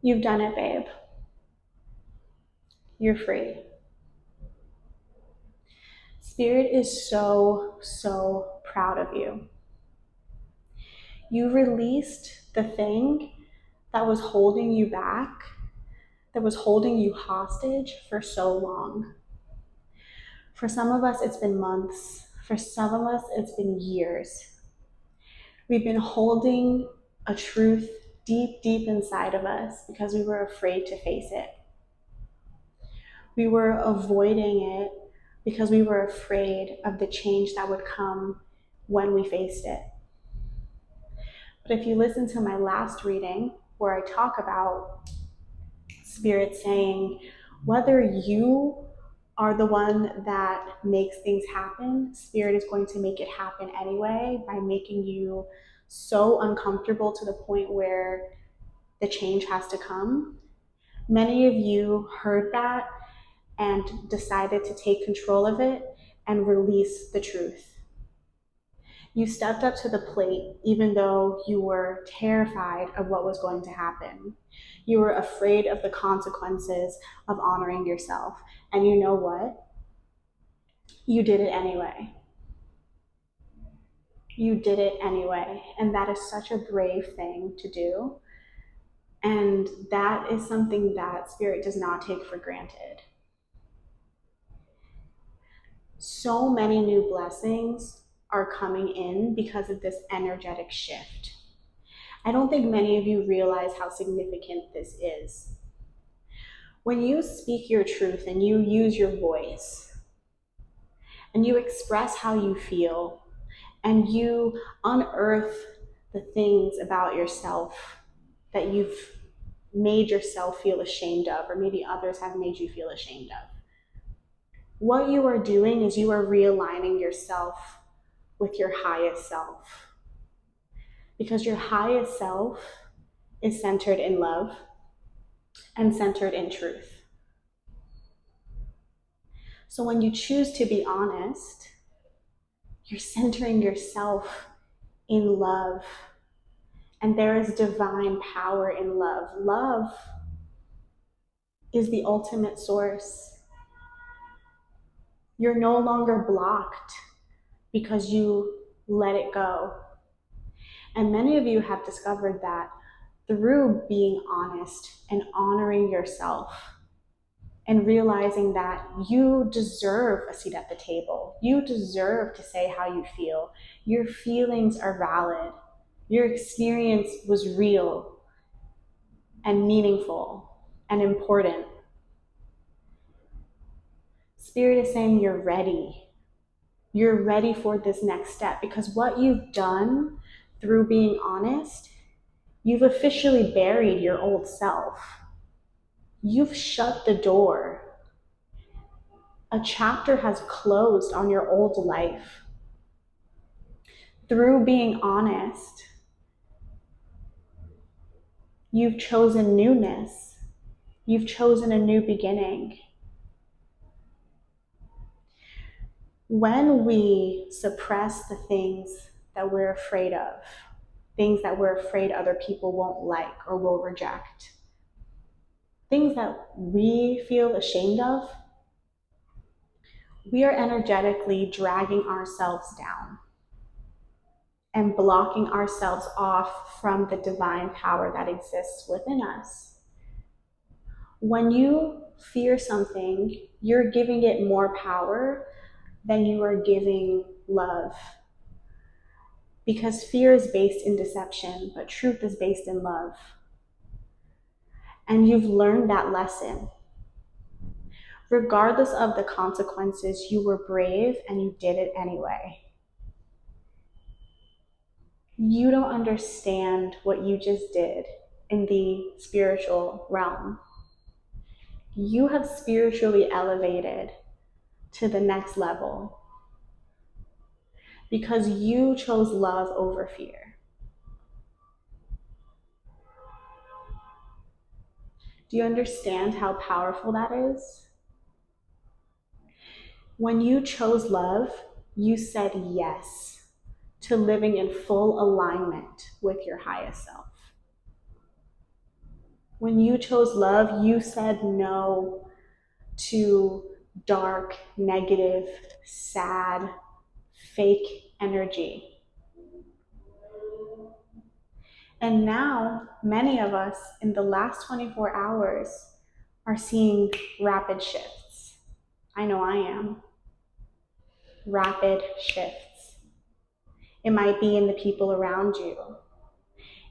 You've done it, babe. You're free. Spirit is so, so proud of you. You released the thing that was holding you back, that was holding you hostage for so long. For some of us, it's been months. For some of us, it's been years. We've been holding a truth deep, deep inside of us because we were afraid to face it. We were avoiding it because we were afraid of the change that would come when we faced it. But if you listen to my last reading, where I talk about Spirit saying, whether you are the one that makes things happen, Spirit is going to make it happen anyway by making you so uncomfortable to the point where the change has to come. Many of you heard that and decided to take control of it and release the truth. You stepped up to the plate even though you were terrified of what was going to happen. You were afraid of the consequences of honoring yourself. And you know what? You did it anyway. You did it anyway. And that is such a brave thing to do. And that is something that Spirit does not take for granted. So many new blessings are coming in because of this energetic shift. I don't think many of you realize how significant this is. When you speak your truth and you use your voice and you express how you feel and you unearth the things about yourself that you've made yourself feel ashamed of, or maybe others have made you feel ashamed of, what you are doing is you are realigning yourself with your highest self. Because your highest self is centered in love and centered in truth. So when you choose to be honest, you're centering yourself in love. And there is divine power in love. Love is the ultimate source. You're no longer blocked because you let it go. And many of you have discovered that through being honest and honoring yourself and realizing that you deserve a seat at the table. You deserve to say how you feel. Your feelings are valid. Your experience was real and meaningful and important. Spirit is saying you're ready. You're ready for this next step because what you've done through being honest, you've officially buried your old self. You've shut the door. A chapter has closed on your old life. Through being honest, you've chosen newness. You've chosen a new beginning. When we suppress the things that we're afraid of, things that we're afraid other people won't like or will reject, things that we feel ashamed of, we are energetically dragging ourselves down and blocking ourselves off from the divine power that exists within us. When you fear something, you're giving it more power than you are giving love. Because fear is based in deception, but truth is based in love. And you've learned that lesson. Regardless of the consequences, you were brave and you did it anyway. You don't understand what you just did in the spiritual realm. You have spiritually elevated to the next level because you chose love over fear. Do you understand how powerful that is? When you chose love, you said yes to living in full alignment with your highest self. When you chose love, you said no to dark, negative, sad, fake energy. And now, many of us in the last 24 hours are seeing rapid shifts. I know I am. Rapid shifts. It might be in the people around you.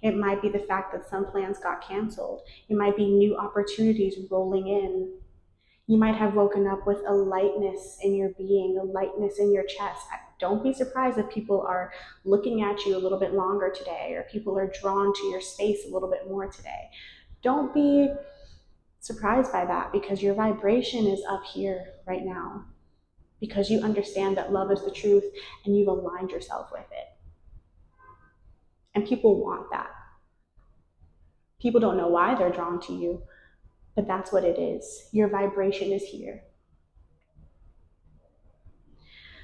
It might be the fact that some plans got canceled. It might be new opportunities rolling in. You might have woken up with a lightness in your being, a lightness in your chest. Don't be surprised if people are looking at you a little bit longer today, or people are drawn to your space a little bit more today. Don't be surprised by that, because your vibration is up here right now, because you understand that love is the truth and you've aligned yourself with it. And people want that. People don't know why they're drawn to you, but that's what it is. Your vibration is here.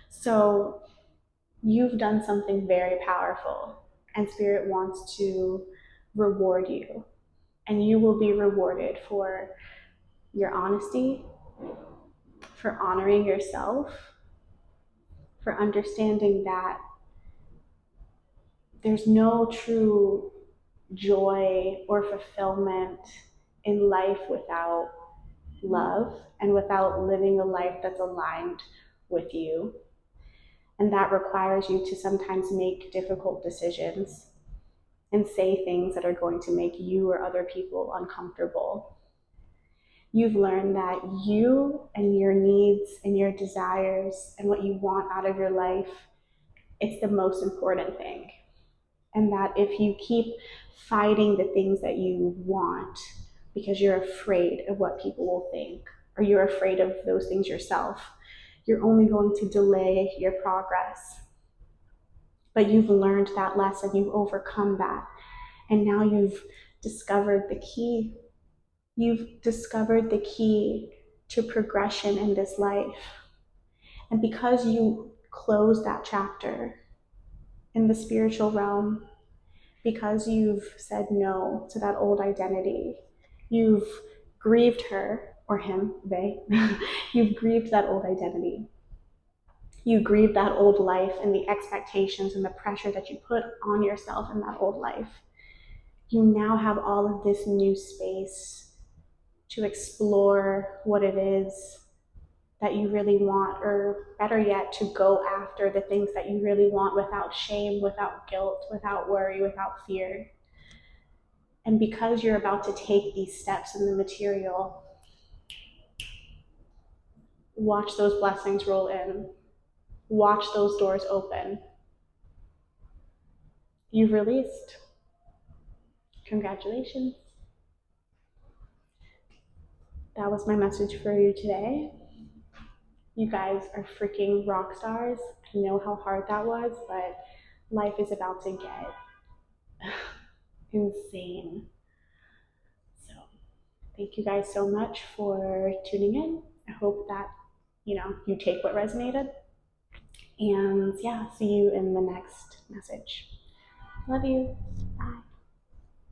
So you've done something very powerful, and Spirit wants to reward you. And you will be rewarded for your honesty, for honoring yourself, for understanding that there's no true joy or fulfillment in life without love and without living a life that's aligned with you. And that requires you to sometimes make difficult decisions and say things that are going to make you or other people uncomfortable. You've learned that you and your needs and your desires and what you want out of your life, it's the most important thing. And that if you keep fighting the things that you want because you're afraid of what people will think, or you're afraid of those things yourself, you're only going to delay your progress. But you've learned that lesson, you've overcome that, and now you've discovered the key. You've discovered the key to progression in this life. And because you closed that chapter in the spiritual realm, because you've said no to that old identity, you've grieved her, or him, they, you've grieved that old identity. You grieved that old life and the expectations and the pressure that you put on yourself in that old life. You now have all of this new space to explore what it is that you really want, or better yet, to go after the things that you really want without shame, without guilt, without worry, without fear. And because you're about to take these steps in the material, watch those blessings roll in. Watch those doors open. You've released. Congratulations. That was my message for you today. You guys are freaking rock stars. I know how hard that was, but life is about to get insane. So thank you guys so much for tuning in. I hope that you take what resonated. And yeah, see you in the next message. Love you. Bye.